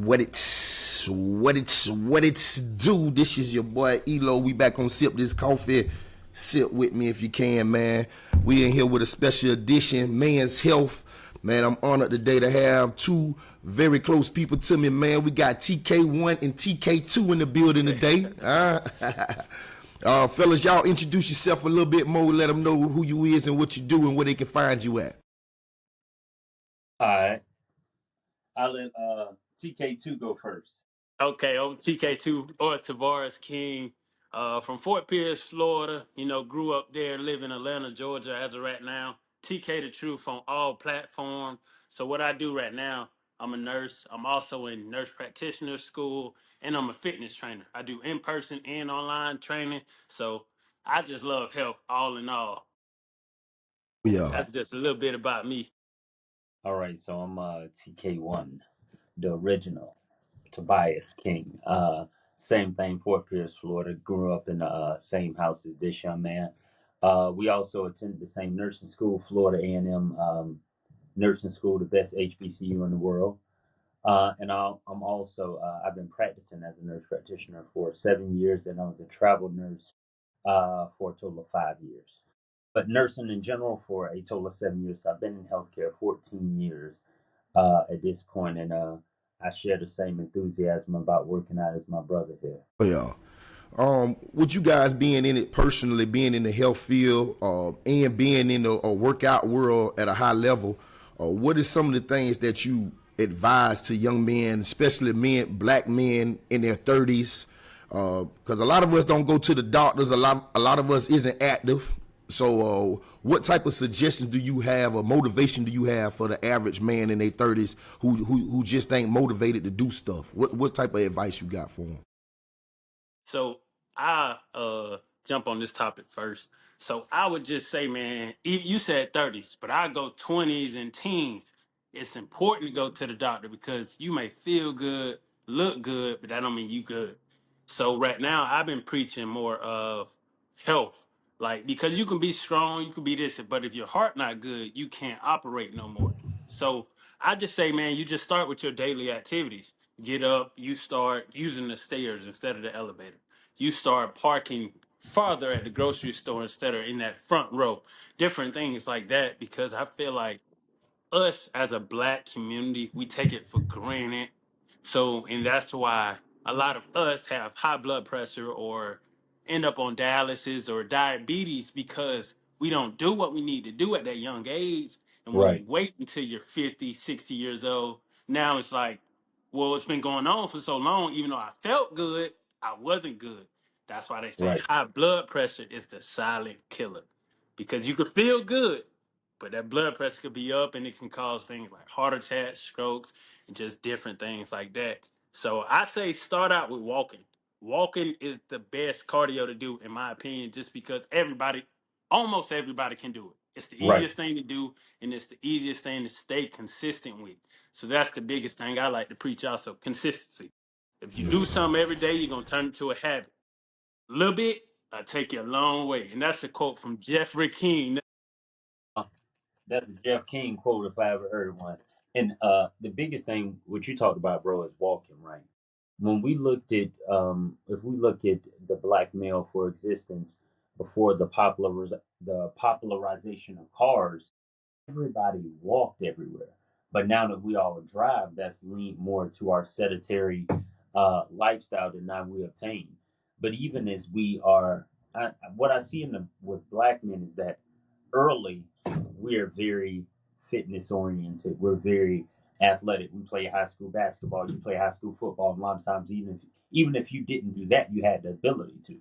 What it's do. This is your boy ELOOO. We back on Sip This Coffee. Sip with me if you can, man. We in here with a special edition, Men's Health. Man, I'm honored today to have two very close people to me, man. We got TK1 and TK2 in the building today. Fellas, y'all introduce yourself a little bit more. Let them know who you is and what you do and where they can find you at. All right. I'll let TK2 go first. Okay, I'm TK2 or Tavares King from Fort Pierce, Florida. Grew up there, live in Atlanta, Georgia as of right now. TK the Truth on all platforms. So what I do right now, I'm a nurse. I'm also in nurse practitioner school, and I'm a fitness trainer. I do in-person and online training. So I just love health all in all. Yeah. That's just a little bit about me. All right, so I'm TK1, the original Tobias King. Same thing, Fort Pierce, Florida. Grew up in the same house as this young man. We also attended the same nursing school, Florida A&M nursing school, the best HBCU in the world. I'm also I've been practicing as a nurse practitioner for 7 years, and I was a travel nurse for a total of 5 years. But nursing in general for a total of 7 years. So I've been in healthcare 14 years at this point, and I share the same enthusiasm about working out as my brother here. Yeah. With you guys being in it personally, being in the health field, and being in the workout world at a high level, what is some of the things that you advise to young men, especially black men in their 30s? Because a lot of us don't go to the doctors. A lot of us isn't active. So, what type of suggestions do you have, or motivation do you have for the average man in their 30s who just ain't motivated to do stuff? What type of advice you got for them? So I jump on this topic first. So I would just say, man, you said 30s, but I go 20s and teens. It's important to go to the doctor because you may feel good, look good, but that don't mean you good. So right now I've been preaching more of health. Like, because you can be strong, you can be this, but if your heart not good, you can't operate no more. So I just say, man, you just start with your daily activities. Get up, you start using the stairs instead of the elevator. You start parking farther at the grocery store instead of in that front row. Different things like that, because I feel like us as a black community, we take it for granted. So, and that's why a lot of us have high blood pressure or end up on dialysis or diabetes because we don't do what we need to do at that young age. And when you Right, wait until you're 50, 60 years old, now it's like, well, it's been going on for so long. Even though I felt good, I wasn't good. That's why they say right, high blood pressure is the silent killer because you can feel good, but that blood pressure could be up and it can cause things like heart attacks, strokes, and just different things like that. So I say start out with walking. Walking is the best cardio to do, in my opinion, just because almost everybody can do it. It's the right. easiest thing to do, and it's the easiest thing to stay consistent with. So that's the biggest thing I like to preach also, consistency. If you Yes, do sir. something every day, you're going to turn it to a habit. A little bit, take you a long way. And that's a quote from Jeffrey King. Uh, that's a Jeff King quote if I ever heard one. And the biggest thing, what you talked about, bro, is walking, right? When we looked at, if we look at the black male for existence before the popularization of cars, everybody walked everywhere. But now that we all drive, that's leaned more to our sedentary lifestyle that now we obtain. But even as we are, what I see with black men is that early we are very fitness oriented. We're very athletic. We play high school basketball. You play high school football. And a lot of times, even if you didn't do that, you had the ability to.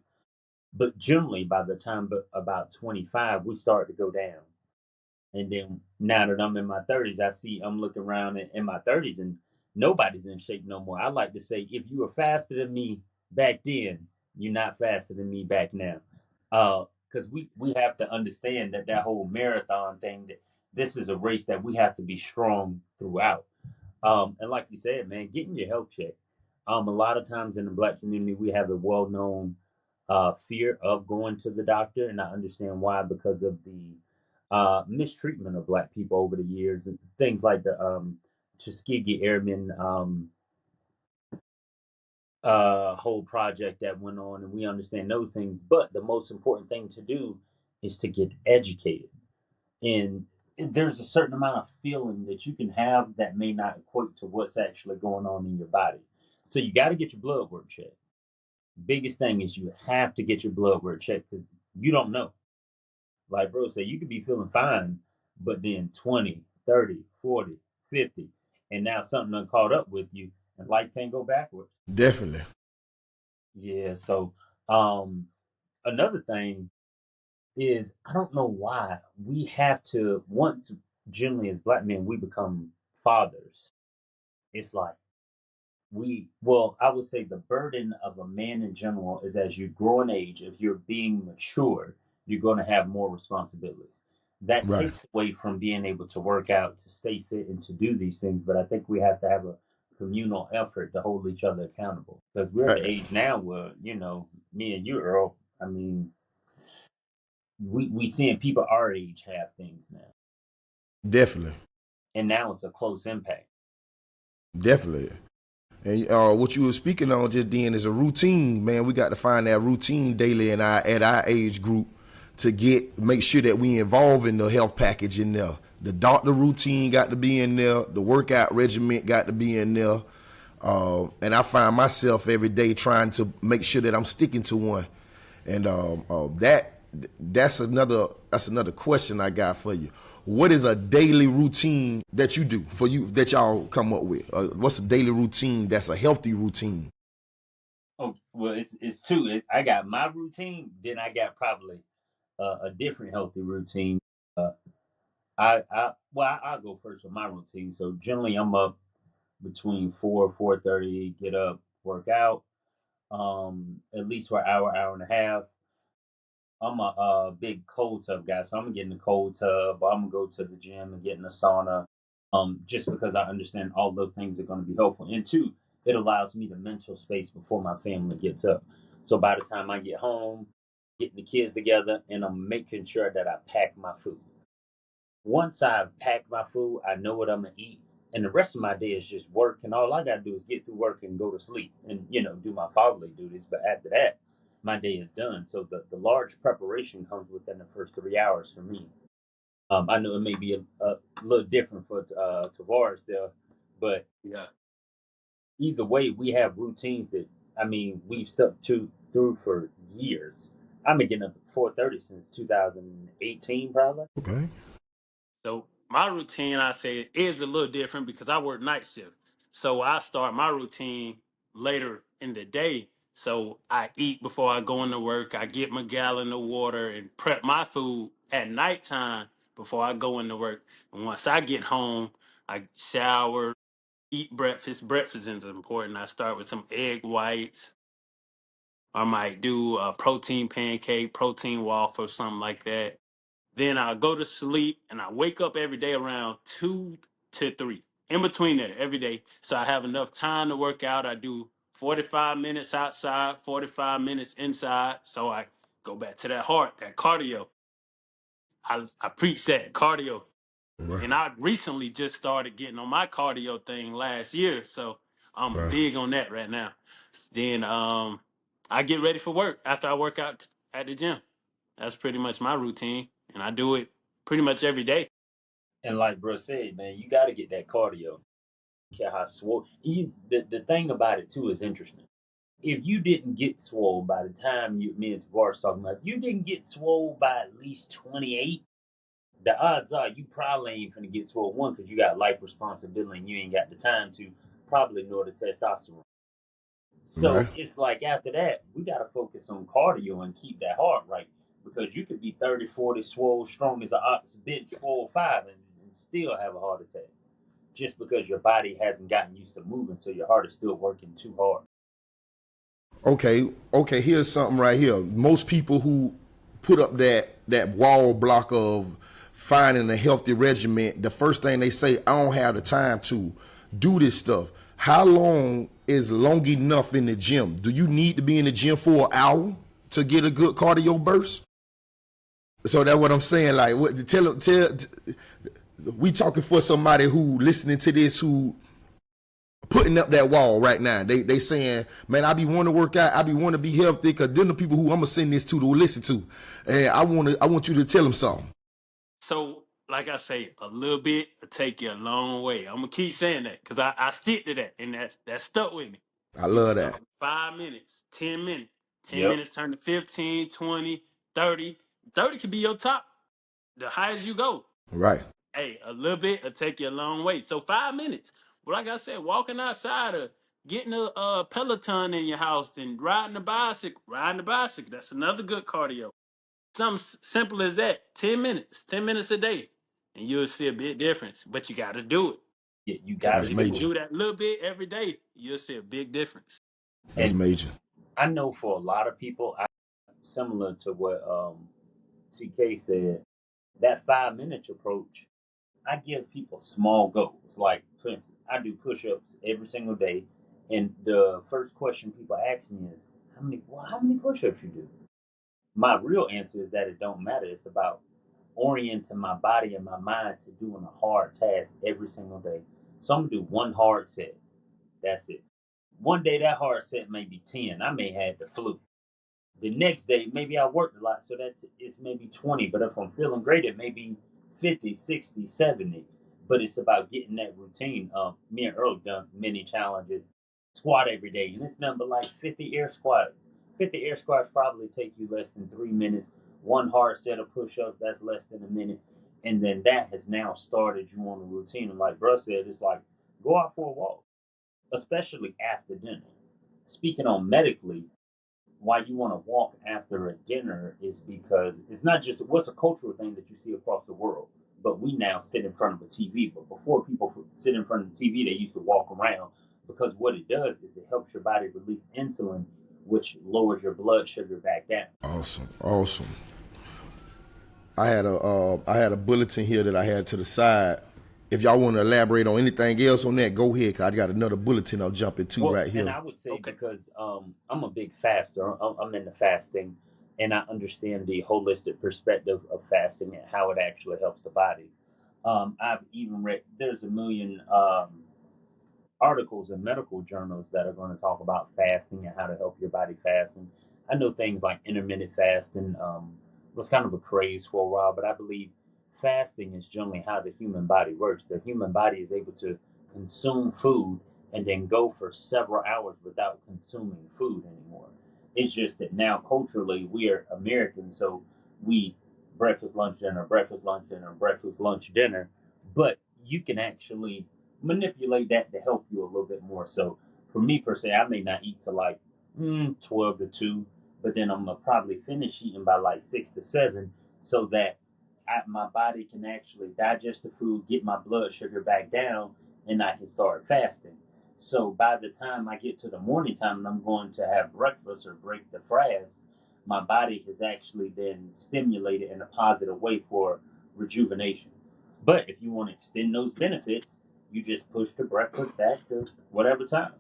But generally, by the time about 25, we start to go down. And then now that I'm in my 30s, I'm looking around in my 30s and nobody's in shape no more. I like to say, if you were faster than me back then, you're not faster than me back now. Because we have to understand that whole marathon thing, that this is a race that we have to be strong throughout. And like you said, man, getting your health checked. A lot of times in the black community, we have a well-known fear of going to the doctor, and I understand why, because of the mistreatment of black people over the years, and things like the Tuskegee Airmen whole project that went on, and we understand those things. But the most important thing to do is to get educated. And there's a certain amount of feeling that you can have that may not equate to what's actually going on in your body. So you got to get your blood work checked. Biggest thing is you have to get your blood work checked because you don't know. Like bro said, you could be feeling fine, but then 20, 30, 40, 50, and now something done caught up with you and life can't go backwards. Definitely. Yeah, so um another thing is I don't know why we have to once generally as black men we become fathers. It's like I would say the burden of a man in general is as you grow in age, if you're being mature, you're going to have more responsibilities. That Right. takes away from being able to work out, to stay fit, and to do these things. But I think we have to have a communal effort to hold each other accountable because we're at Uh, the age now where, me and you, Earl, I mean, we seeing people our age have things now, Definitely. and now it's a close impact. Definitely. And what you were speaking on just then is a routine, man. We got to find that routine daily in our at our age group to make sure that we involve in the health package in there. The doctor routine got to be in there. The workout regimen got to be in there. And I find myself every day trying to make sure that I'm sticking to one. And that's another question I got for you. What is a daily routine that you do for you that y'all come up with? What's a daily routine that's a healthy routine? Oh, well, it's two. I got my routine, then I got probably a different healthy routine. Uh, I'll go first with my routine. So generally, I'm up between 4:30, get up, work out, at least for an hour, hour and a half. I'm a, big cold tub guy, so I'm gonna get in the cold tub. I'm gonna go to the gym and get in the sauna, just because I understand all those things are gonna be helpful. And two, it allows me the mental space before my family gets up. So by the time I get home, getting the kids together, and I'm making sure that I pack my food. Once I've packed my food, I know what I'm gonna eat, and the rest of my day is just work. And all I gotta do is get through work and go to sleep, and do my fatherly duties. But after that, my day is done. So the large preparation comes within the first 3 hours for me. I know it may be a little different for Tavares there, but Yeah. either way, we have routines that I mean we've stuck to through for years. I've been getting up at 4:30 since 2018, probably. Okay. So my routine, I say, is a little different because I work night shift. So I start my routine later in the day. So I eat before I go into work. I get my gallon of water and prep my food at nighttime before I go into work. And once I get home, I shower, eat breakfast. Breakfast is important. I start with some egg whites. I might do a protein pancake, protein waffle, something like that. Then I go to sleep and I wake up every day around 2 to 3. In between there every day. So I have enough time to work out. I do 45 minutes outside, 45 minutes inside. So I go back to that cardio. I preach that cardio. Right. And I recently just started getting on my cardio thing last year. So I'm Right. big on that right now. Then I get ready for work after I work out at the gym. That's pretty much my routine. And I do it pretty much every day. And like bro said, man, you got to get that cardio. Care how swole. The thing about it too is interesting. If you didn't get swole by the time me and Tavares talking about, if you didn't get swole by at least 28, the odds are you probably ain't gonna get swole one because you got life responsibility and you ain't got the time to probably nor the testosterone. Right. So it's like after that, we gotta focus on cardio and keep that heart right because you could be 30, 40, swole, strong as an ox, bench 4 or 5, and still have a heart attack just because your body hasn't gotten used to moving, so your heart is still working too hard. Okay. Okay. Here's something right here. Most people who put up that wall block of finding a healthy regimen, the first thing they say, I don't have the time to do this stuff. How long is long enough in the gym? Do you need to be in the gym for an hour to get a good cardio burst? So that's what I'm saying. Like, what, tell we talking for somebody who listening to this who putting up that wall right now. They saying, man, I be wanting to work out, I be wanting to be healthy, because then the people who I'm gonna send this to will listen to, and I want you to tell them something. So, like I say, a little bit will take you a long way. I'm gonna keep saying that because I stick to that, and that stuck with me. I You can love start that. with 5 minutes, 10 minutes. 10 Yep. minutes turn to 15, 20, 30. 30 could be your top, the highest you go. Right, Hey, a little bit will take you a long way. So 5 minutes. But like I said, walking outside or getting a Peloton in your house and riding a bicycle, that's another good cardio. Something simple as that. 10 minutes, 10 minutes a day. And you'll see a big difference. But you got to do it. You If, got that's to if you do major. it. do that little bit every day, you'll see a big difference. That's And major. I know for a lot of people, similar to what TK said, that 5 minute approach, I give people small goals. Like, for instance, I do push ups every single day. And the first question people ask me is, how many push ups you do? My real answer is that it don't matter. It's about orienting my body and my mind to doing a hard task every single day. So I'm gonna do one hard set. That's it. One day that hard set may be 10. I may have the flu. The next day, maybe I worked a lot, so that's it's maybe 20. But if I'm feeling great, it may be 50, 60, 70. But it's about getting that routine. Me and Earl done many challenges, squat every day, and it's nothing but like 50 air squats. 50 air squats probably take you less than 3 minutes. One hard set of push-ups, that's less than a minute. And then that has now started you on a routine. And like Bruh said, it's like go out for a walk, especially after dinner. Speaking on medically, why you want to walk after a dinner is because it's not just what's a cultural thing that you see across the world, but we now sit in front of a TV. But before people sit in front of the TV, they used to walk around because what it does is it helps your body release insulin, which lowers your blood sugar back down. Awesome, awesome. I had a bulletin here that I had to the side. If y'all want to elaborate on anything else on that, go ahead. Cause I got another bulletin I'll jump into Well, right and here. I would say Okay. because I'm a big faster, I'm into fasting, and I understand the holistic perspective of fasting and how it actually helps the body. I've even read there's a million articles in medical journals that are going to talk about fasting and how to help your body fast. And I know things like intermittent fasting was kind of a craze for a while, but I believe fasting is generally how the human body works. The human body is able to consume food and then go for several hours without consuming food anymore. It's just that now culturally we are Americans, so we breakfast, lunch, dinner, breakfast, lunch, dinner. But you can actually manipulate that to help you a little bit more. So for me per se, I may not eat till like 12 to 2, but then I'm gonna probably finish eating by like 6 to 7 so that my body can actually digest the food, get my blood sugar back down, and I can start fasting. So by the time I get to the morning time and I'm going to have breakfast or break the fast, my body has actually been stimulated in a positive way for rejuvenation. But if you want to extend those benefits, you just push the breakfast back to whatever time.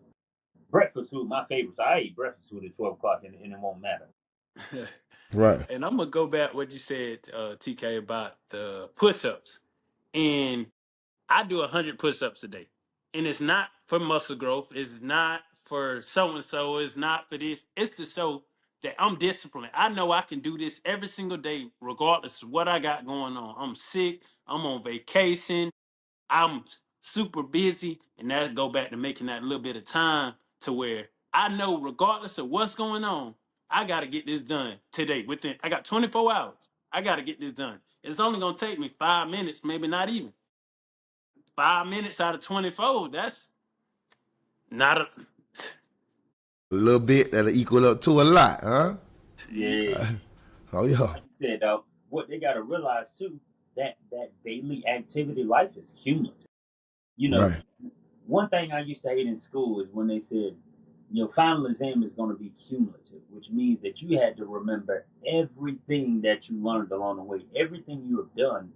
Breakfast food, my favorite. So I eat breakfast food at 12 o'clock and it won't matter. Right. And I'm gonna go back what you said, TK, about the push-ups. And I do 100 push-ups a day, and it's not for muscle growth. It's not for so and so. It's not for this. It's to show that I'm disciplined. I know I can do this every single day, regardless of what I got going on. I'm sick. I'm on vacation. I'm super busy, and that go back to making that little bit of time to where I know, regardless of what's going on, I got to get this done today. Within, I got 24 hours. I got to get this done. It's only gonna take me 5 minutes, maybe not even 5 minutes out of 24. That's not a A little bit that'll equal up to a lot, huh? Yeah. Oh yeah. Like you said, though, what they got to realize too, that daily activity life is cumulative. You know, Right. one thing I used to hate in school is when they said your final exam is going to be cumulative, which means that you had to remember everything that you learned along the way. Everything you have done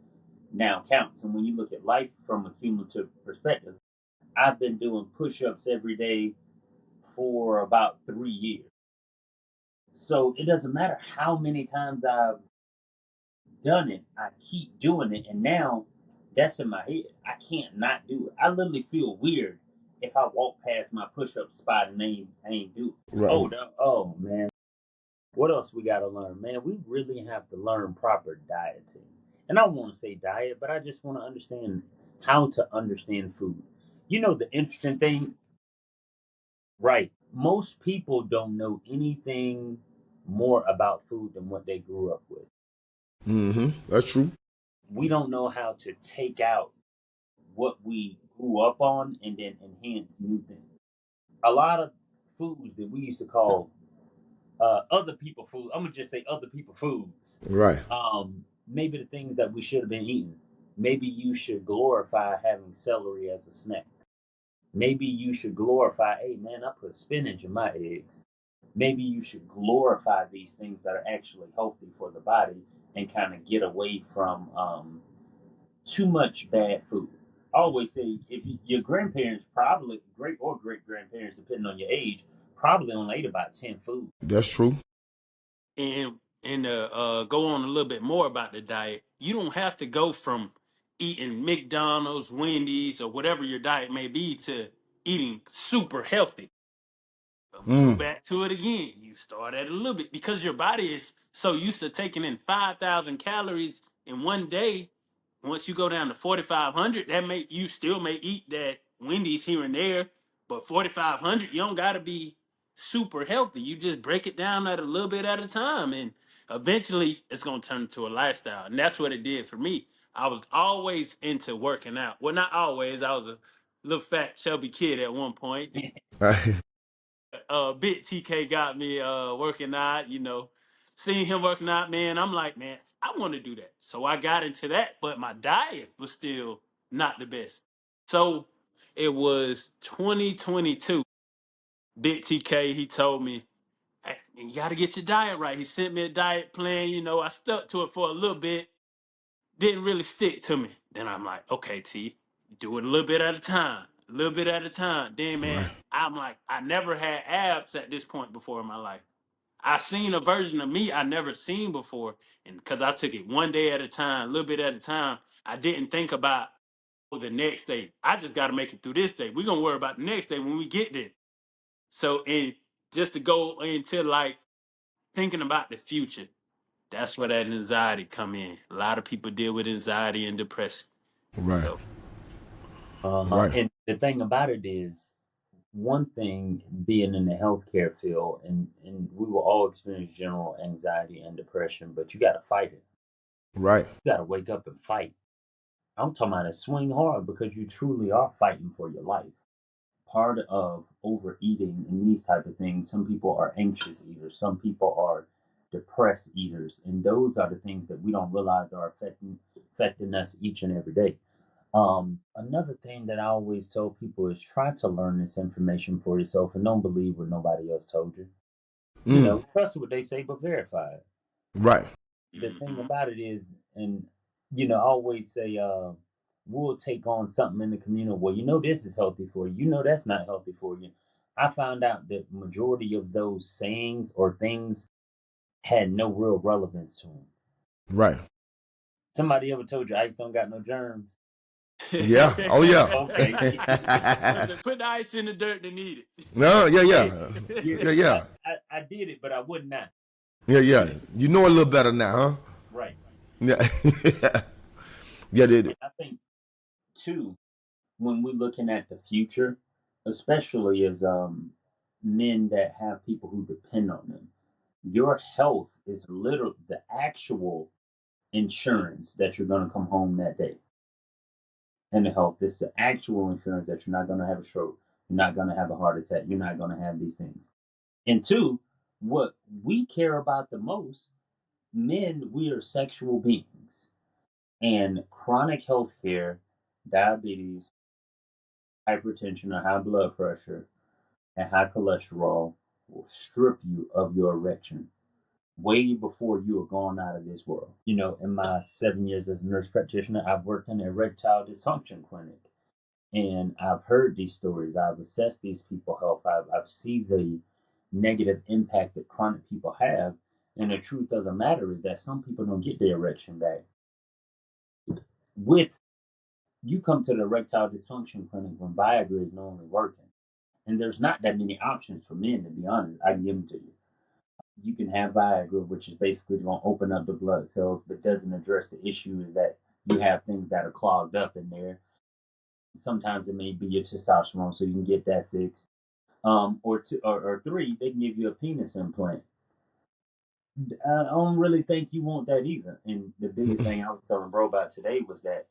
now counts. And when you look at life from a cumulative perspective, I've been doing push ups every day for about 3 years. So it doesn't matter how many times I've done it, I keep doing it. And now that's in my head. I can't not do it. I literally feel weird if I walk past my push-up spot and ain't do. Right. Oh man, what else we got to learn, man? We really have to learn proper dieting. And I don't want to say diet, but I just want to understand how to understand food. You know, the interesting thing, right? Most people don't know anything more about food than what they grew up with. Mm-hmm. That's true. We don't know how to take out what we grew up on and then enhance new things. A lot of foods that we used to call other people food. I'm gonna just say other people foods. Right. Maybe the things that we should have been eating. Maybe you should glorify having celery as a snack. Maybe you should glorify, hey man, I put spinach in my eggs. Maybe you should glorify these things that are actually healthy for the body and kind of get away from too much bad food. I always say if your grandparents, probably great or great grandparents, depending on your age, probably only ate about 10 foods. That's true. And go on a little bit more about the diet. You don't have to go from eating McDonald's, Wendy's, or whatever your diet may be to eating super healthy. I'm gonna go Mm. back to it again. You start at a little bit because your body is so used to taking in 5,000 calories in one day. Once you go down to 4,500, that may you still may eat that Wendy's here and there, but 4,500, you don't gotta be super healthy. You just break it down at a little bit at a time, and eventually it's gonna turn into a lifestyle. And that's what it did for me. I was always into working out. Well, not always. I was a little fat, chubby kid at one point. Bit TK got me working out, seeing him working out, man, I'm like, man, I want to do that. So I got into that, but my diet was still not the best. So it was 2022. Bit TK, he told me, hey, you got to get your diet right. He sent me a diet plan, I stuck to it for a little bit, didn't really stick to me. Then I'm like, okay, T, do it a little bit at a time, a little bit at a time. Then, man, Right. I'm like, I never had abs at this point before in my life. I seen a version of me I never seen before, and because I took it one day at a time, a little bit at a time, I didn't think about the next day. I just got to make it through this day. We're gonna worry about the next day when we get there. So, and just to go into like thinking about the future, that's where that anxiety come in. A lot of people deal with anxiety and depression. Right. So, Right. And the thing about it is, one thing being in the healthcare field, and we will all experience general anxiety and depression, but you got to fight it. Right. You got to wake up and fight. I'm talking about to swing hard because you truly are fighting for your life. Part of overeating and these type of things, some people are anxious eaters, some people are depressed eaters, and those are the things that we don't realize are affecting us each and every day. Another thing that I always tell people is try to learn this information for yourself and don't believe what nobody else told you. Mm. Trust what they say, but verify it. Right. The thing mhm. about it is, and I always say, we'll take on something in the community. Well, this is healthy for you. That's not healthy for you. I found out that majority of those sayings or things had no real relevance to them. Right. Somebody ever told you ice don't got no germs? Yeah. Oh yeah. Okay. Listen, put the ice in the dirt to need No. Yeah. Yeah, Yeah. yeah. Yeah. Yeah. I did it, but I would not. Yeah. Yeah. You know a little better now, huh? Right. Yeah. Yeah. And I think too, when we're looking at the future, especially as men that have people who depend on them, your health is literally the actual insurance that you're going to come home that day. And the health, this is the actual insurance that you're not going to have a stroke, you're not going to have a heart attack, you're not going to have these things. And two, what we care about the most, men, we are sexual beings, and chronic health care, diabetes, hypertension or high blood pressure, and high cholesterol will strip you of your erection way before you are gone out of this world. In my 7 years as a nurse practitioner, I've worked in an erectile dysfunction clinic, and I've heard these stories. I've assessed these people's health. I've seen the negative impact that chronic people have. And the truth of the matter is that some people don't get their erection back with You come to the erectile dysfunction clinic when Viagra is normally working, and there's not that many options for men. To be honest, I can give them to you. You can have Viagra, which is basically going to open up the blood cells, but doesn't address the issue is that you have things that are clogged up in there. Sometimes it may be your testosterone, so you can get that fixed. Or three, they can give you a penis implant. I don't really think you want that either. And the biggest thing I was telling bro about today was that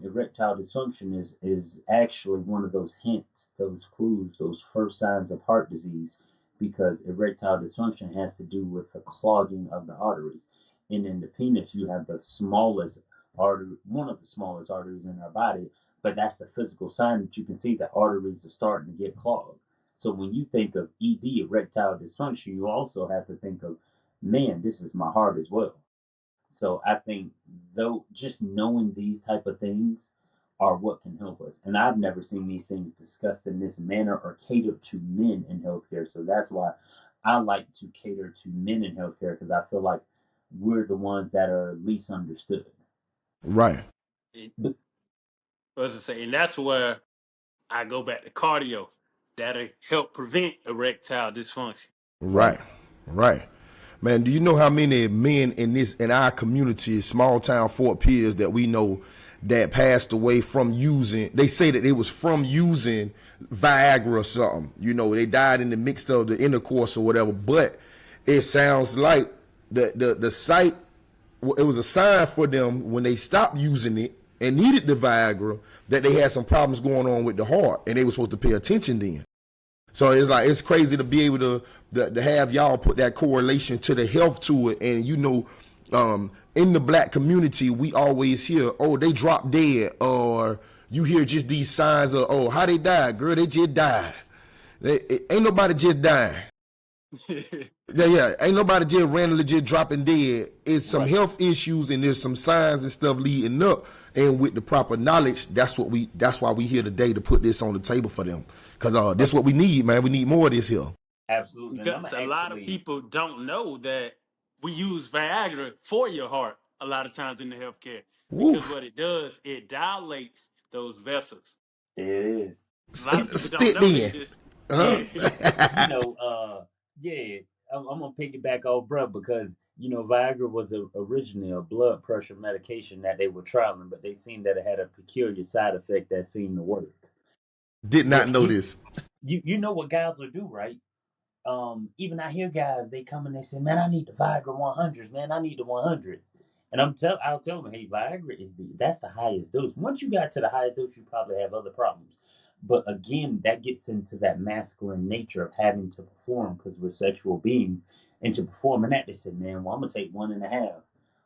erectile dysfunction is actually one of those hints, those clues, those first signs of heart disease, because erectile dysfunction has to do with the clogging of the arteries. And in the penis, you have the smallest artery, one of the smallest arteries in our body, but that's the physical sign that you can see the arteries are starting to get clogged. So when you think of ED, erectile dysfunction, you also have to think of, man, this is my heart as well. So I think though just knowing these type of things are what can help us. And I've never seen these things discussed in this manner or catered to men in healthcare. So that's why I like to cater to men in healthcare, because I feel like we're the ones that are least understood. Right. It, But was to say, and that's where I go back to cardio. That'll help prevent erectile dysfunction. Right. right, Right. Man, do you know how many men in our community, small town Fort Pierce, that we know that passed away from using? They say that it was from using Viagra or something. You know, they died in the mix of the intercourse or whatever. But it sounds like the site, it was a sign for them when they stopped using it and needed the Viagra, that they had some problems going on with the heart, and they were supposed to pay attention then. So it's like, it's crazy to be able to have y'all put that correlation to the health to it. And you know, in the black community, we always hear, oh, they dropped dead, or you hear just these signs of, oh, how they died, girl, they just died. Ain't nobody just dying. Yeah, ain't nobody just randomly just dropping dead. It's some right. health issues, and there's some signs and stuff leading up. And with the proper knowledge, that's why we here today, to put this on the table for them. Cause this is what we need, man. We need more of this here. Absolutely. And I'm Because a lot of actually, people don't know that we use Viagra for your heart a lot of times in the healthcare. Woo. Because what it does, it dilates those vessels. it is. A lot of people don't Spit know. They then. just, Huh? yeah. You know, yeah, I'm gonna piggyback off bruh, because Viagra was originally a blood pressure medication that they were trialing, but they seen that it had a peculiar side effect that seemed to work. Did not But know this. you know what guys will do, right? Even I hear guys, they come and they say, "Man, I need the Viagra 100s, man. I need the 100s." And I'll tell them, "Hey, Viagra is that's the highest dose. Once you got to the highest dose, you probably have other problems." But again, that gets into that masculine nature of having to perform, because we're sexual beings, and to perform in that, they said, "Man, well, I'm gonna take 1.5.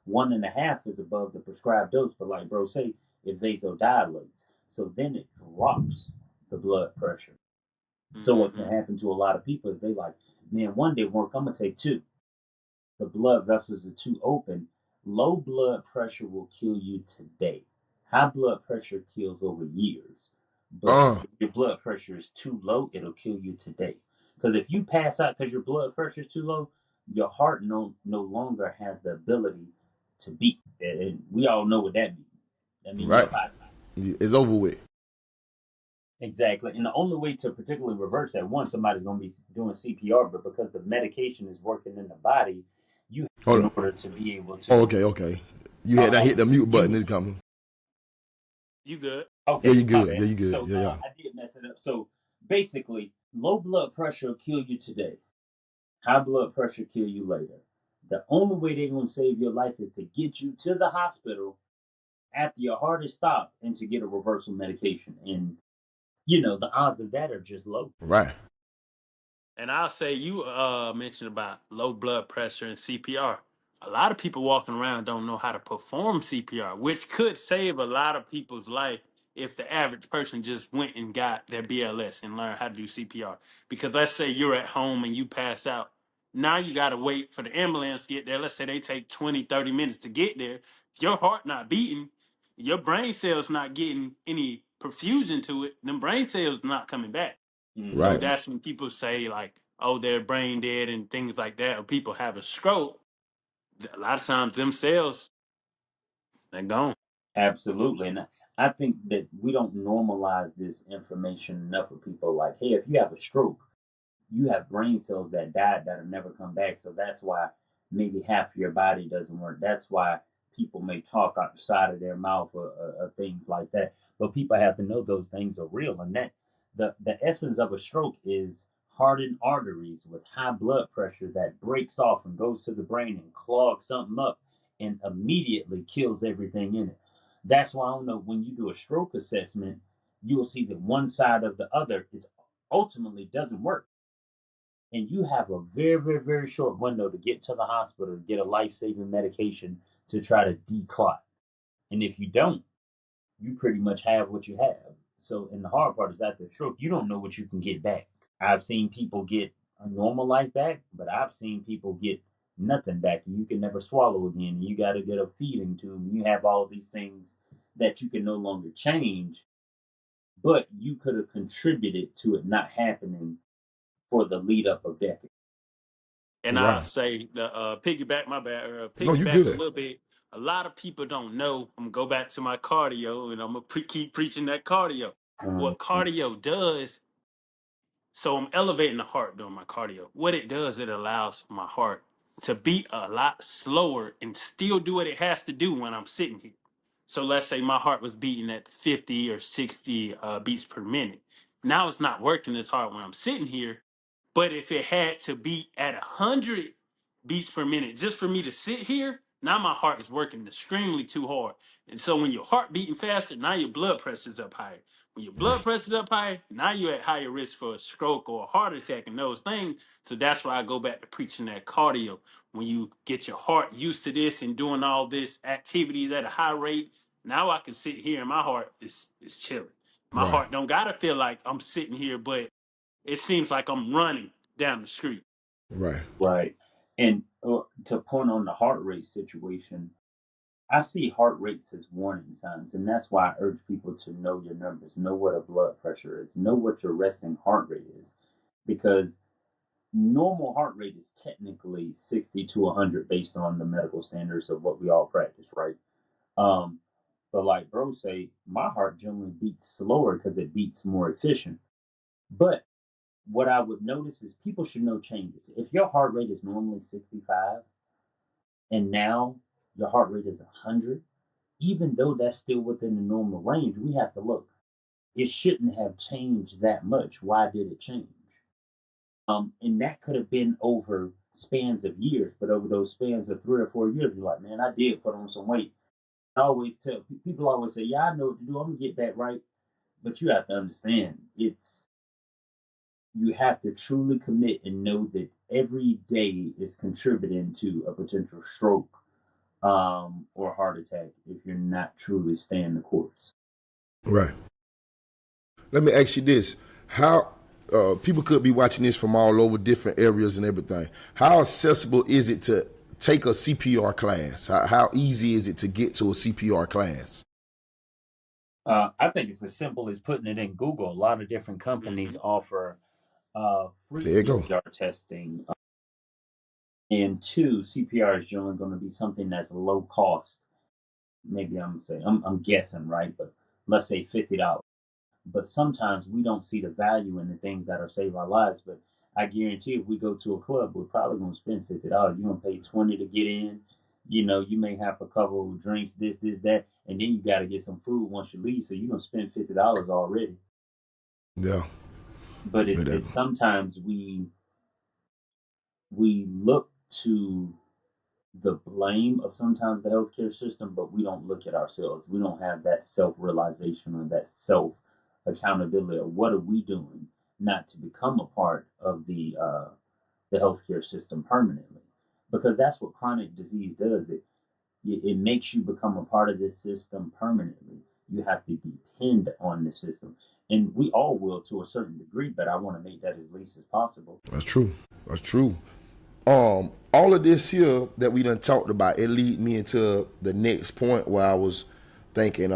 1.5 is above the prescribed dose, but like bro say, it vasodilates, so then it drops the blood pressure." So what can Mm-hmm. happen to a lot of people is they like, man, one day work, I'm gonna take two. The blood vessels are too open. Low blood pressure will kill you today. High blood pressure kills over years. But Uh, if your blood pressure is too low, it'll kill you today. Because if you pass out because your blood pressure is too low, your heart no longer has the ability to beat. And we all know what that means. That means right. your heart. It's over with. Exactly. And the only way to particularly reverse that, one, somebody's going to be doing CPR, but because the medication is working in the body, you Hold in on. order to be able Oh, to. okay, okay. You had that hit the mute Give button. me. It's coming. You good. Yeah, Okay, you my good. Yeah, bad. you good. So Yeah, yeah. I did mess it up. So basically, low blood pressure will kill you today. High blood pressure kill you later. The only way they're going to save your life is to get you to the hospital after your heart is stopped and to get a reversal medication. And the odds of that are just low. Right. And I'll say you mentioned about low blood pressure and CPR. A lot of people walking around don't know how to perform CPR, which could save a lot of people's life if the average person just went and got their BLS and learned how to do CPR. Because let's say you're at home and you pass out. Now you got to wait for the ambulance to get there. Let's say they take 20, 30 minutes to get there. If your heart not beating, your brain cells not getting any perfusion to it, them brain cells not coming back. So Right. Hmm. that's when people say like, "Oh, they're brain dead" and things like that, or people have a stroke. A lot of times, them cells they're gone. Absolutely. And I think that we don't normalize this information enough for people. Like, hey, if you have a stroke, you have brain cells that died that'll never come back. So that's why maybe half of your body doesn't work. That's why people may talk out the side of their mouth or things like that. But people have to know those things are real, and that the essence of a stroke is hardened arteries with high blood pressure that breaks off and goes to the brain and clogs something up and immediately kills everything in it. That's why I don't know, when you do a stroke assessment, you'll see that one side of the other is ultimately doesn't work, and you have a very, very, very short window to get to the hospital to get a life-saving medication to try to declot. And if you don't, you pretty much have what you have. So, and the hard part is after a stroke, you don't know what you can get back. I've seen people get a normal life back, but I've seen people get nothing back, and you can never swallow again. You got to get a feeding tube. You have all these things that you can no longer change, but you could have contributed to it not happening for the lead up of decades. And I'll Right. say the piggyback, my bad, No, you piggyback a good. little bit. A lot of people don't know. I'm gonna go back to my cardio, and I'm gonna keep preaching that cardio. Um, What cardio does, so I'm elevating the heart during my cardio. What it does, it allows my heart to beat a lot slower and still do what it has to do when I'm sitting here. So let's say my heart was beating at 50 or 60 beats per minute. Now it's not working as hard when I'm sitting here, but if it had to be at 100 beats per minute just for me to sit here, now my heart is working extremely too hard. And so when your heart beating faster, now your blood pressure is up higher. When your blood pressure is up higher, now you're at higher risk for a stroke or a heart attack and those things. So that's why I go back to preaching that cardio. When you get your heart used to this and doing all this activities at a high rate, now I can sit here and my heart is chilling. My Right. heart don't gotta feel like I'm sitting here, but it seems like I'm running down the street. Right. right. And to point on the heart rate situation, I see heart rates as warning signs, and that's why I urge people to know your numbers, know what a blood pressure is, know what your resting heart rate is, because normal heart rate is technically 60 to 100 based on the medical standards of what we all practice, right? Um, but like bro say, my heart generally beats slower because it beats more efficient. But what I would notice is people should know changes. If your heart rate is normally 65 and now your heart rate is 100, even though that's still within the normal range, we have to look. It shouldn't have changed that much. Why did it change? And that could have been over spans of years, but over those spans of 3 or 4 years, you're like, man, I did put on some weight. I always tell people always say, yeah, I know what to do. I'm gonna get back right. But you have to understand, it's you have to truly commit and know that every day is contributing to a potential stroke or heart attack if you're not truly staying the course. Right. Let me ask you this: how people could be watching this from all over different areas and everything. How accessible is it to take a CPR class? How easy is it to get to a CPR class? I think it's as simple as putting it in Google. A lot of different companies Mm-hmm. offer free There you go. CPR testing. And two, CPR is generally going to be something that's low cost. Maybe I'm saying I'm guessing, right? But let's say $50. But sometimes we don't see the value in the things that are save our lives. But I guarantee if we go to a club, we're probably gonna spend $50. You're gonna pay 20 to get in. You know, you may have a couple of drinks, this, that, and then you gotta get some food once you leave. So you're gonna spend $50 already. Yeah. But Yeah, it's sometimes we look to the blame of sometimes the healthcare system, but we don't look at ourselves. We don't have that self realization or that self accountability of what are we doing not to become a part of the healthcare system permanently, because that's what chronic disease does. It makes you become a part of this system permanently. You have to depend on the system, and we all will to a certain degree. But I want to make that as least as possible. that's true. That's true. All of this here that we done talked about, it lead me into the next point where I was thinking,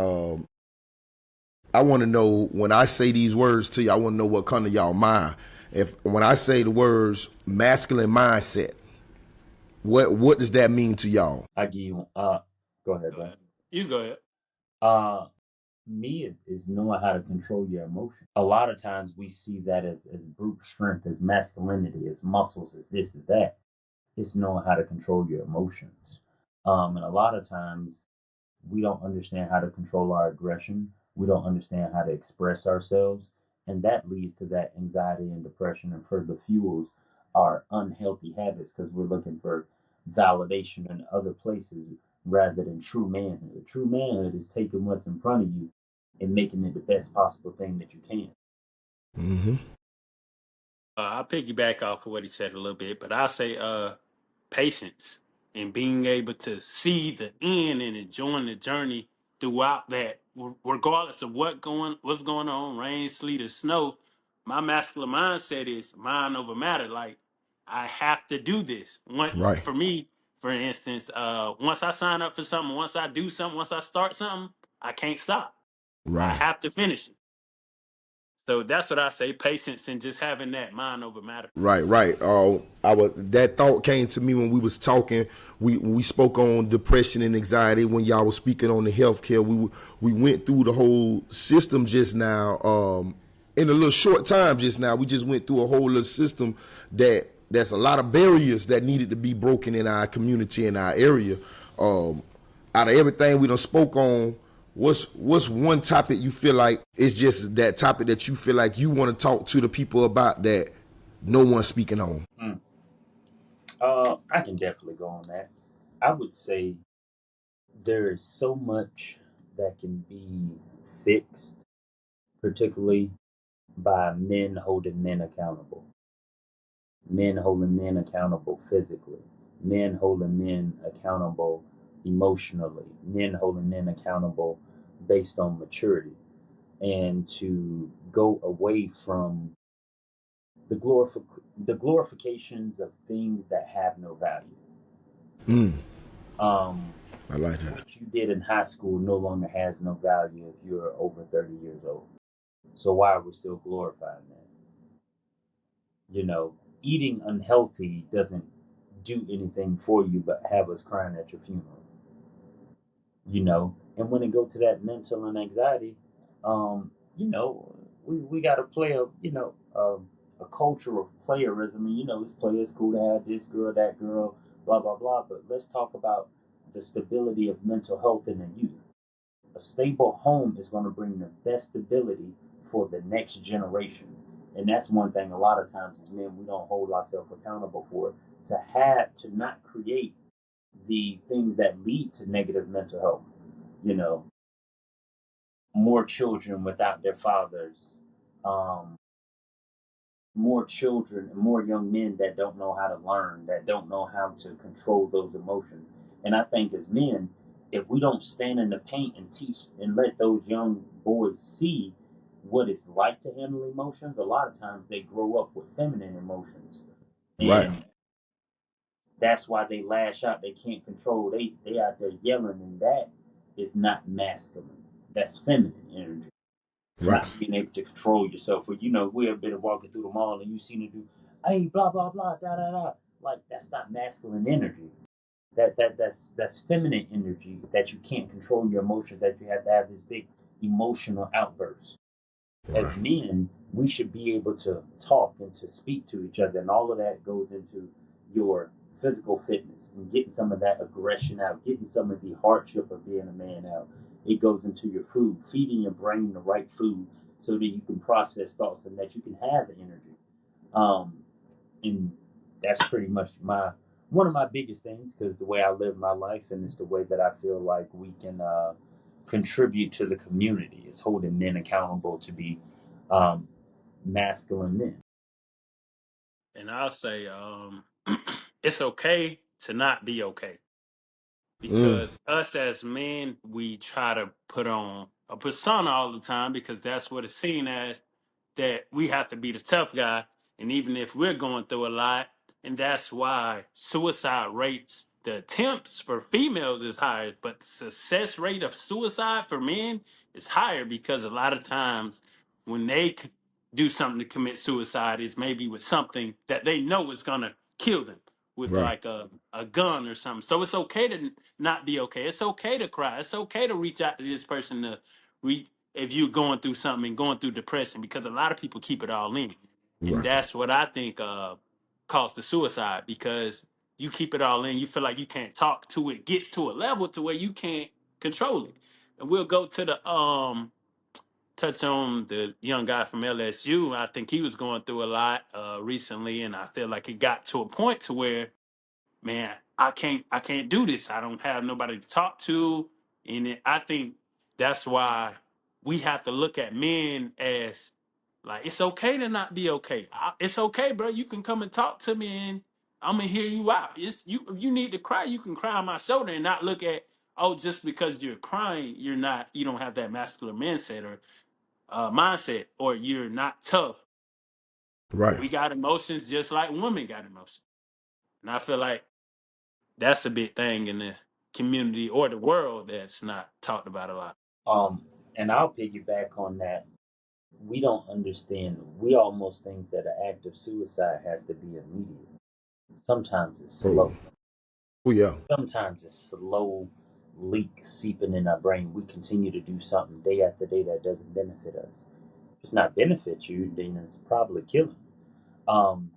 I want to know when I say these words to you, I want to know what come to y'all mind. If when I say the words masculine mindset, what does that mean to y'all? I give you. Go ahead, Go bro. ahead. You go ahead. Uh, Me is knowing how to control your emotion. A lot of times we see that as brute strength, as masculinity, as muscles, as this, as that. It's knowing how to control your emotions. And a lot of times we don't understand how to control our aggression. We don't understand how to express ourselves. And that leads to that anxiety and depression and further fuels our unhealthy habits because we're looking for validation in other places rather than true manhood. True manhood is taking what's in front of you and making it the best possible thing that you can. Mm-hmm. I'll piggyback off of what he said a little bit, but I'll say patience and being able to see the end and enjoying the journey throughout that, regardless of what's going on, rain, sleet, or snow. My masculine mindset is mind over matter. Like I have to do this. Once Right. for me, for instance, once I sign up for something, once I do something, once I start something, I can't stop. I Right. have to finish it. So that's what I say: patience and just having that mind over matter. Right, right. That thought came to me when we was talking. We spoke on depression and anxiety when y'all was speaking on the healthcare. We went through the whole system just now. In a little short time just now, we just went through a whole little system that's a lot of barriers that needed to be broken in our community in our area. Out of everything we done spoke on, what's one topic you feel like is just that topic that you feel like you want to talk to the people about that no one's speaking on? Mm. I can definitely go on that. I would say there is so much that can be fixed, particularly by men holding men accountable, men holding men accountable physically, men holding men accountable emotionally, men holding men accountable based on maturity, and to go away from the the glorifications of things that have no value. Mm, Um, I like that. what you did in high school no longer has no value if you're over 30 years old. So why are we still glorifying that? You know, eating unhealthy doesn't do anything for you but have us crying at your funeral. You know, and when it go to that mental and anxiety, you know, we got to play a culture of playerism. And you know, it's players cool to have this girl, that girl, blah blah blah. But let's talk about the stability of mental health in the youth. A stable home is going to bring the best stability for the next generation. And that's one thing a lot of times as men we don't hold ourselves accountable for, to not create the things that lead to negative mental health. You know, more children without their fathers, um, more children and more young men that don't know how to learn, that don't know how to control those emotions. And I think as men, if we don't stand in the paint and teach and let those young boys see what it's like to handle emotions, a lot of times they grow up with feminine emotions. Right, And that's why they lash out, they can't control, they out there yelling, and that is not masculine. That's feminine energy. right, Not being able to control yourself. Or you know, we have been walking through the mall and you seen it do, hey, blah blah blah, da da da. Like that's not masculine energy. That's feminine energy that you can't control your emotions. That you have to have this big emotional outburst. As right, men, we should be able to talk and to speak to each other, and all of that goes into your physical fitness and getting some of that aggression out, getting some of the hardship of being a man out. It goes into your food, feeding your brain the right food so that you can process thoughts and that you can have energy. Um, and that's pretty much my one of my biggest things because the way I live my life and it's the way that I feel like we can contribute to the community is holding men accountable to be um, masculine men. And I'll say, it's okay to not be okay. mm, Because us as men, we try to put on a persona all the time because that's what it's seen as, that we have to be the tough guy. And even if we're going through a lot, and that's why suicide rates, the attempts for females is higher, but the success rate of suicide for men is higher because a lot of times when they do something to commit suicide is maybe with something that they know is going to kill them, with right, like a gun or something. So it's okay to not be okay. It's okay to cry. It's okay to reach out to this person to reach if you're going through something and going through depression, because a lot of people keep it all in. And Right. that's what I think caused the suicide, because you keep it all in. You feel like you can't talk to it, gets to a level to where you can't control it. And we'll go to the touch on the young guy from LSU. I think he was going through a lot recently, and I feel like it got to a point to where, man, I can't do this. I don't have nobody to talk to, and I think that's why we have to look at men as like, it's okay to not be okay. It's okay, bro. You can come and talk to me, and I'm gonna hear you out. It's you. If you need to cry, you can cry on my shoulder, and not look at, oh, just because you're crying, you don't have that masculine mindset or mindset, or you're not tough. Right. We got emotions just like women got emotions, and I feel like that's a big thing in the community or the world that's not talked about a lot. Um, and I'll piggyback on that. We don't understand. We almost think that an act of suicide has to be immediate. Sometimes it's Oh. slow. Oh yeah. Sometimes it's slow leak seeping in our brain. We continue to do something day after day that doesn't benefit us. If it's not benefit you, then it's probably killing. Um,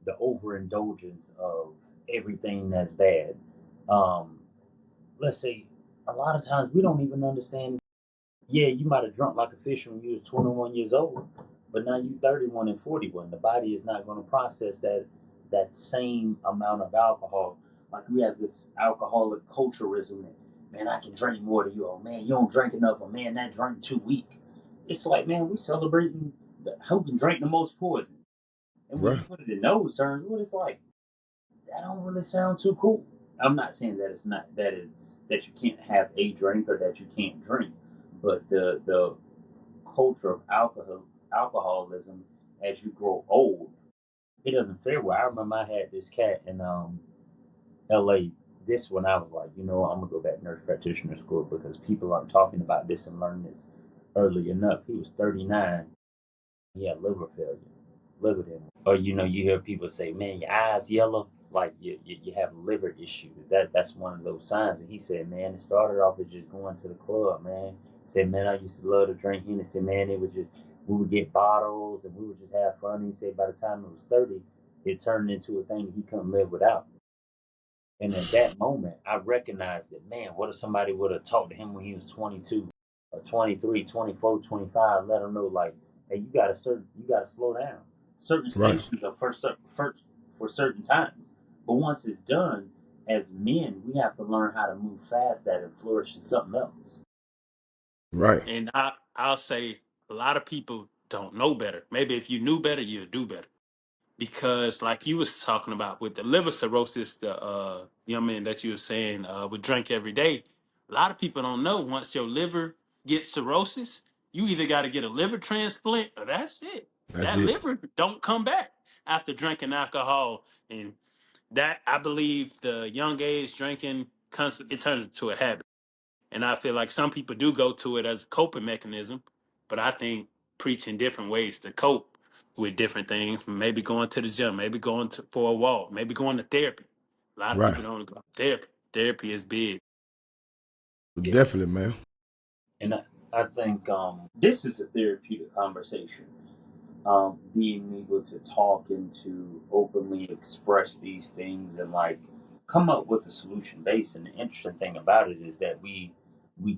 the overindulgence of everything that's bad. Um, let's say a lot of times we don't even understand. Yeah, you might have drunk like a fish when you was 21 years old, but now you 31 and 41. The body is not going to process that same amount of alcohol. Like we have this alcoholic culturism that, man, I can drink more than you. Oh man, you don't drink enough. Or man, that drink too weak. It's like, man, we celebrating who can drink the most poison. And when you Right. put it in those terms, what it's like, that don't really sound too cool. I'm not saying that it's not that you can't have a drink or that you can't drink, but the culture of alcoholism as you grow old, it doesn't fare well. I remember I had this cat in L.A. This when I was like, I'm gonna go back to nurse practitioner school because people aren't talking about this and learn this early enough. He was 39. He had liver failure, liver damage. Or you hear people say, "Man, your eyes yellow, like you have liver issues." That's one of those signs. And he said, "Man, it started off as just going to the club, man." He said, "Man, I used to love to drink." And he said, "Man, it was just we would get bottles and we would just have fun." And he said, by the time it was 30, it turned into a thing he couldn't live without. And at that moment, I recognized that, man, what if somebody would have talked to him when he was 22 or 23, 24, 25, let him know, like, hey, you got to slow down. Certain Right. stations are for certain times. But once it's done, as men, we have to learn how to move fast that and flourish in something else. Right. And I'll say a lot of people don't know better. Maybe if you knew better, you'd do better. Because like you was talking about with the liver cirrhosis, the young man that you were saying would drink every day. A lot of people don't know, once your liver gets cirrhosis, you either got to get a liver transplant or that's it. That's That it. liver don't come back after drinking alcohol, and that, I believe, the young age drinking, it turns into a habit. And I feel like some people do go to it as a coping mechanism, but I think preaching different ways to cope with different things, maybe going to the gym, maybe for a walk, maybe going to therapy. A lot of Right. people don't go to therapy. Therapy is big. Yeah. Definitely, man. And I think this is a therapeutic conversation. Being able to talk and to openly express these things and like come up with a solution base. And the interesting thing about it is that we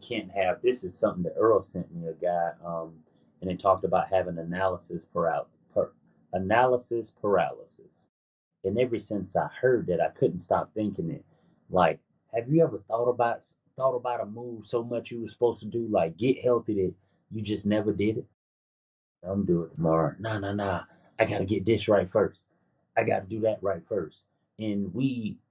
can't have this is something that Earl sent me a guy and they talked about having analysis paralysis. And ever since I heard that, I couldn't stop thinking it. Like, have you ever thought about a move so much you were supposed to do, like get healthy, that you just never did it? I'm doing it tomorrow. Nah, nah, nah. I gotta get this right first. I gotta do that right first. And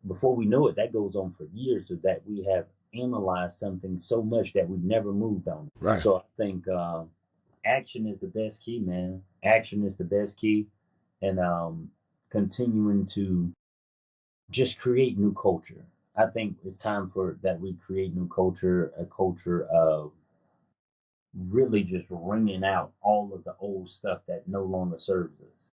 before we know it, that goes on for years, so that we have analyzed something so much that we've never moved on. Right. So I think action is the best key, man. Action is the best key, and continuing to just create new culture. I think it's time for that we create new culture, a culture of really just wringing out all of the old stuff that no longer serves us.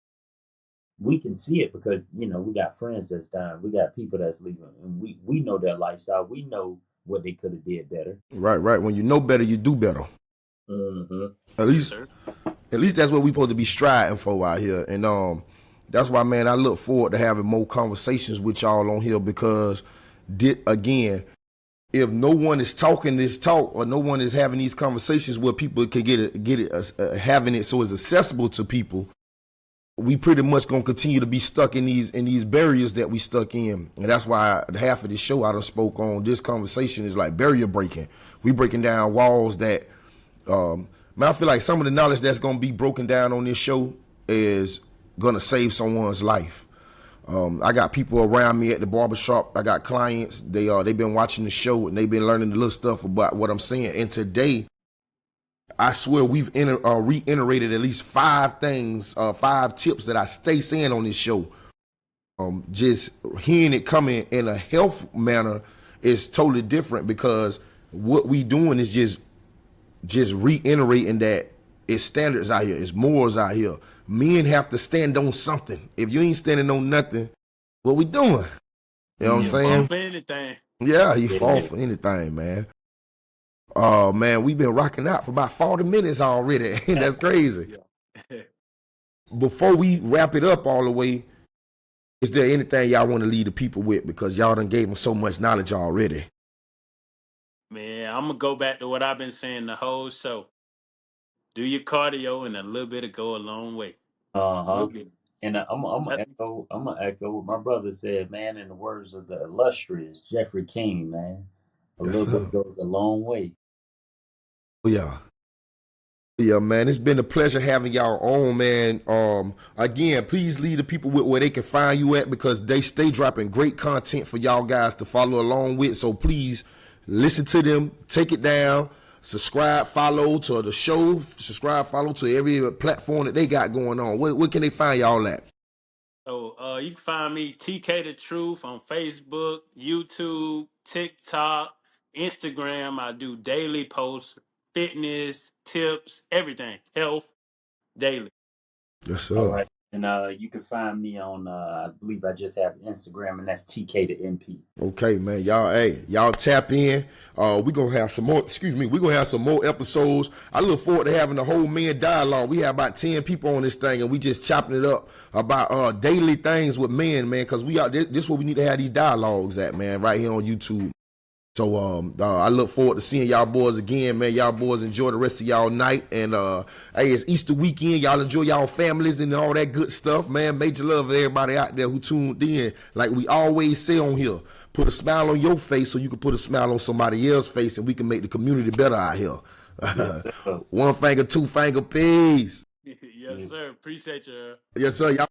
We can see it because we got friends that's dying, we got people that's leaving, and we know their lifestyle. We know what they could have did better. Right. Right. When you know better, you do better. Mm-hmm. At Yes, least, sir. at least that's what we supposed to be striving for out here. And that's why, man, I look forward to having more conversations with y'all on here because, again, if no one is talking this talk or no one is having these conversations where people can having it so it's accessible to people, we pretty much gonna continue to be stuck in these barriers that we stuck in, and that's why half of the show I done spoke on. This conversation is like barrier breaking. We breaking down walls that, man, I feel like some of the knowledge that's gonna be broken down on this show is gonna save someone's life. I got people around me at the barbershop. I got clients. They've been watching the show and they've been learning the little stuff about what I'm saying. And today, I swear we've reiterated at least 5 tips that I stay saying on this show. Just hearing it coming in a health manner is totally different because what we doing is just reiterating that it's standards out here, it's morals out here. Men have to stand on something. If you ain't standing on nothing, what we doing? You know what I'm You fall saying? Mm-hmm. for anything. Yeah, he fall Yeah. for anything, man. Oh man, we've been rocking out for about 40 minutes already. That's crazy. Yeah. Before we wrap it up all the way, is there anything y'all want to leave the people with? Because y'all done gave them so much knowledge already. Man, I'm gonna go back to what I've been saying the whole show. Do your cardio, and a little bit of go a long way. A little Uh-huh. bit. And Nothing. I'm gonna echo what my brother said, man. In the words of the illustrious Jeffrey King, man, a Yes, little bit sir. goes a long way. Oh, yeah. Yeah, man, it's been a pleasure having y'all on, man. Again, please leave the people with where they can find you at because they stay dropping great content for y'all guys to follow along with. So please listen to them, take it down, subscribe, follow to the show, subscribe, follow to every platform that they got going on. Where can they find y'all at? So you can find me TK the Truth on Facebook, YouTube, TikTok, Instagram. I do daily posts, fitness, tips, everything, health, daily. Yes, All sir. right. And you can find me on I believe I just have Instagram and that's TK the MP. Okay, man. Y'all, hey, y'all tap in. We gonna have some more, excuse me, we gonna have some more episodes. I look forward to having the whole men dialogue. We have about 10 people on this thing and we just chopping it up about daily things with men, man, because we are this where we need to have these dialogues at, man, right here on YouTube. So I look forward to seeing y'all boys again, man. Y'all boys enjoy the rest of y'all night. And hey, it's Easter weekend. Y'all enjoy y'all families and all that good stuff, man. Major love to everybody out there who tuned in. Like we always say on here, put a smile on your face so you can put a smile on somebody else's face and we can make the community better out here. Yes, sir. One finger, two finger, peace. Yes, Yes. sir. Appreciate you. Yes, sir. Y'all